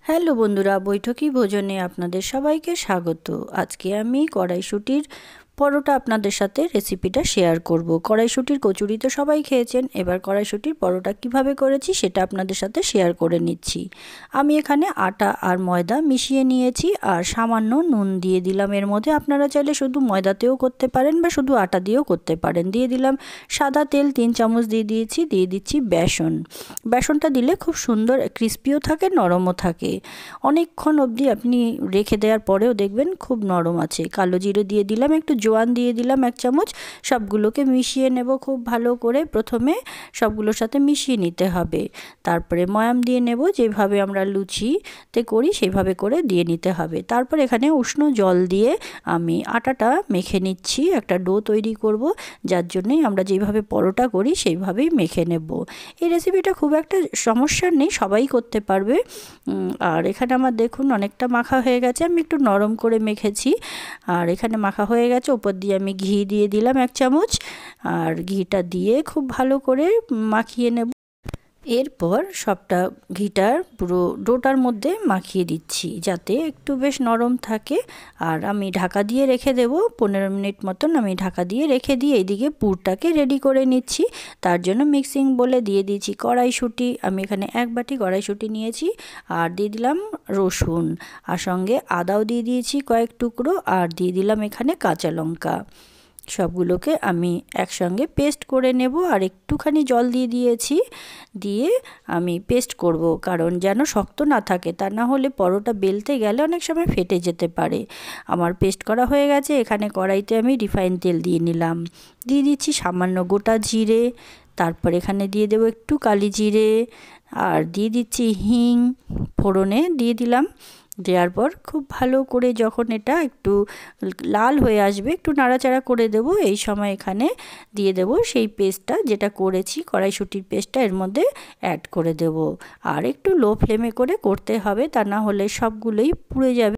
Hello বন্ধুরা, বৈঠকি ভোজনে আপনাদের সবাইকে স্বাগত। আজকে আমি কড়াইশুঁটির পরোটা আপনাদের সাথে রেসিপিটা শেয়ার করব। কড়াইশুঁটির কচুরি তো সবাই খেয়েছেন, এবার কড়াইশুঁটির পরোটা কিভাবে করেছি সেটা আপনাদের সাথে শেয়ার করে নিচ্ছি। আমি এখানে আটা আর ময়দা মিশিয়ে নিয়েছি আর সামান্য নুন দিয়ে দিলাম এর মধ্যে। আপনারা চাইলে শুধু ময়দাতেও করতে পারেন বা শুধু আটা দিয়েও করতে পারেন। দিয়ে দিলাম সাদা তেল 3 চামচ দিয়ে দিচ্ছি বেসনটা দিলে খুব সুন্দর ক্রিস্পিও থাকে, নরমও থাকে। অনেকক্ষণ অবধি আপনি রেখে দেওয়ার পরেও দেখবেন খুব নরম আছে। কালো জিরে দিয়ে দিলাম, একটু জোয়ান দিয়ে দিলাম 1 চামচ। সবগুলোকে মিশিয়ে নেব খুব ভালো করে। প্রথমে সবগুলোর সাথে মিশিয়ে নিতে হবে, তারপরে ময়াম দিয়ে নেব। যেভাবে আমরা লুচিতে করি সেইভাবে করে দিয়ে নিতে হবে। তারপর এখানে উষ্ণ জল দিয়ে আমি আটাটা মেখে নিচ্ছি। একটা ডো তৈরি করব, যার জন্যই আমরা যেভাবে পরোটা করি সেইভাবেই মেখে নেব। এই রেসিপিটা খুব একটা সমস্যা নেই, সবাই করতে পারবে। আর এখানে আমার দেখুন অনেকটা মাখা হয়ে গেছে, আমি একটু নরম করে মেখেছি। আর এখানে মাখা হয়ে গেছে, ওপর দিয়ে আমি ঘি দিয়ে দিলাম 1 চামচ। আর ঘিটা দিয়ে খুব ভালো করে মাখিয়ে নেব। এরপর সবটা ঘিটার পুরো ডোটার মধ্যে মাখিয়ে দিচ্ছি যাতে একটু বেশ নরম থাকে। আর আমি ঢাকা দিয়ে রেখে দেব 15 মিনিট মতন। আমি ঢাকা দিয়ে রেখে দিয়ে এইদিকে পুরটাকে রেডি করে নিচ্ছি। তার জন্য মিক্সিং বলে দিয়ে দিয়েছি কড়াইশুঁটি। আমি এখানে 1 বাটি কড়াইশুঁটি নিয়েছি। আর দিয়ে দিলাম রসুন, আর সঙ্গে আদাও দিয়ে দিয়েছি কয়েক টুকরো। আর দিয়ে দিলাম এখানে কাঁচা লঙ্কা। সবগুলোকে আমি একসঙ্গে পেস্ট করে নেব। আর একটুখানি জল দিয়ে দিয়েছি, দিয়ে আমি পেস্ট করব, কারণ যেন শক্ত না থাকে, তা না হলে পরোটা বেলতে গেলে অনেক সময় ফেটে যেতে পারে। আমার পেস্ট করা হয়ে গেছে। এখানে কড়াইতে আমি রিফাইন তেল দিয়ে নিলাম, দিয়ে দিচ্ছি সামান্য গোটা জিরে। তারপর এখানে দিয়ে দেবো একটু কালি জিরে, আর দিয়ে দিচ্ছি হিং ফোড়নে দিয়ে দিলাম। দেওয়ার পর খুব ভালো করে যখন এটা একটু লাল হয়ে আসবে, একটু নাড়াচাড়া করে দেব। এই সময় এখানে দিয়ে দেব সেই পেস্টটা যেটা করেছি, কড়াইশুঁটির পেস্টটা এর মধ্যে অ্যাড করে দেব। আর একটু লো ফ্লেমে করে করতে হবে, তা না হলে সবগুলোই পুড়ে যাবে।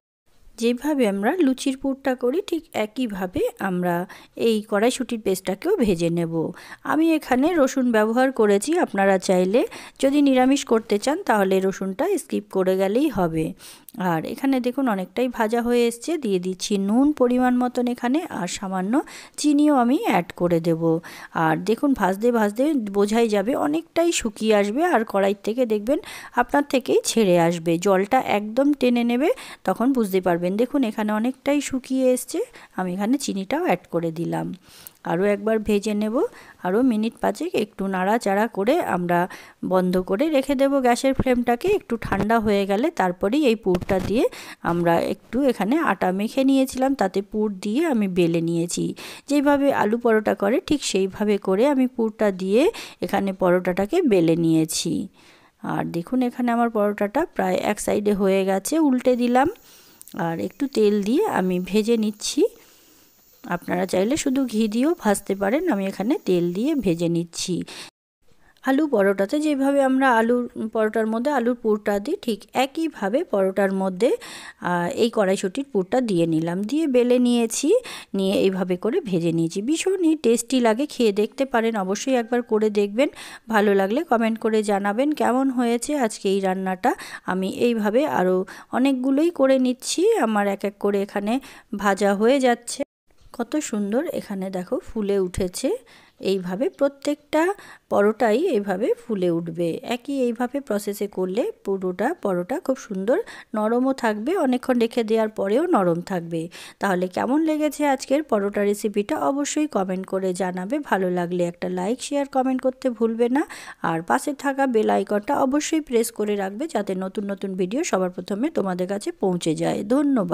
যেভাবে আমরা লুচির পুরটা করি ঠিক একইভাবে আমরা এই কড়াইশুঁটির পেস্টটাকেও ভেজে নেব। আমি এখানে রসুন ব্যবহার করেছি, আপনারা চাইলে যদি নিরামিষ করতে চান তাহলে রসুনটা স্কিপ করে গেলেই হবে। আর এখানে দেখুন অনেকটাই ভাজা হয়ে এসছে। দিয়ে দিচ্ছি নুন পরিমাণ মতন এখানে, আর সামান্য চিনিও আমি অ্যাড করে দেব। আর দেখুন ভাজতে ভাজতে বোঝাই যাবে অনেকটাই শুকিয়ে আসবে, আর কড়াই থেকে দেখবেন আপনার থেকেই ছেড়ে আসবে, জলটা একদম টেনে নেবে, তখন বুঝতে পারবেন। দেখুন এখানে অনেকটাই শুকিয়ে এসছে। আমি এখানে চিনিটাও অ্যাড করে দিলাম। আরও একবার ভেজে নেব, আরও মিনিট 5 একটু নাড়াচাড়া করে আমরা বন্ধ করে রেখে দেব গ্যাসের ফ্লেমটাকে। একটু ঠান্ডা হয়ে গেলে তারপরেই এই পুরটা দিয়ে আমরা একটু এখানে আটা মেখে নিয়েছিলাম, তাতে পুর দিয়ে আমি বেলে নিয়েছি। যেইভাবে আলু পরোটা করে ঠিক সেইভাবে করে আমি পুরটা দিয়ে এখানে পরোটাটাকে বেলে নিয়েছি। আর দেখুন এখানে আমার পরোটাটা প্রায় এক সাইডে হয়ে গেছে, উল্টে দিলাম। আর একটু তেল দিয়ে আমি ভেজে নিচ্ছি। আপনারা চাইলে শুধু ঘি দিয়েও ভাজতে পারেন, আমি এখানে তেল দিয়ে ভেজে নিচ্ছি। আলু পরোটাতে যেভাবে আমরা আলুর পরোটার মধ্যে আলুর পুরটা দিই, ঠিক একইভাবে পরোটার মধ্যে এই কড়াইশুঁটির পুরটা দিয়ে নিলাম, দিয়ে বেলে নিয়েছি। নিয়ে এইভাবে করে ভেজে নিয়েছি। ভীষণই টেস্টি লাগে, খেয়ে দেখতে পারেন, অবশ্যই একবার করে দেখবেন। ভালো লাগলে কমেন্ট করে জানাবেন কেমন হয়েছে আজকে এই রান্নাটা। আমি এইভাবে আরও অনেকগুলোই করে নিচ্ছি। আমার এক এক করে এখানে ভাজা হয়ে যাচ্ছে। কত সুন্দর এখানে দেখো ফুলে উঠেছে। এইভাবে প্রত্যেকটা পরোটাই এইভাবে ফুলে উঠবে। এইভাবে প্রসেসে করলে পুরোটা পরোটা খুব সুন্দর নরমও থাকবে, অনেকক্ষণ রেখে দেওয়ার পরেও নরম থাকবে। তাহলে কেমন লেগেছে আজকের পরোটা রেসিপিটা অবশ্যই কমেন্ট করে জানাবে। ভালো লাগলে একটা লাইক শেয়ার কমেন্ট করতে ভুলবে না। আর পাশে থাকা বেল আইকনটা অবশ্যই প্রেস করে রাখবে, যাতে নতুন নতুন ভিডিও সবার প্রথমে তোমাদের কাছে পৌঁছে যায়। ধন্যবাদ।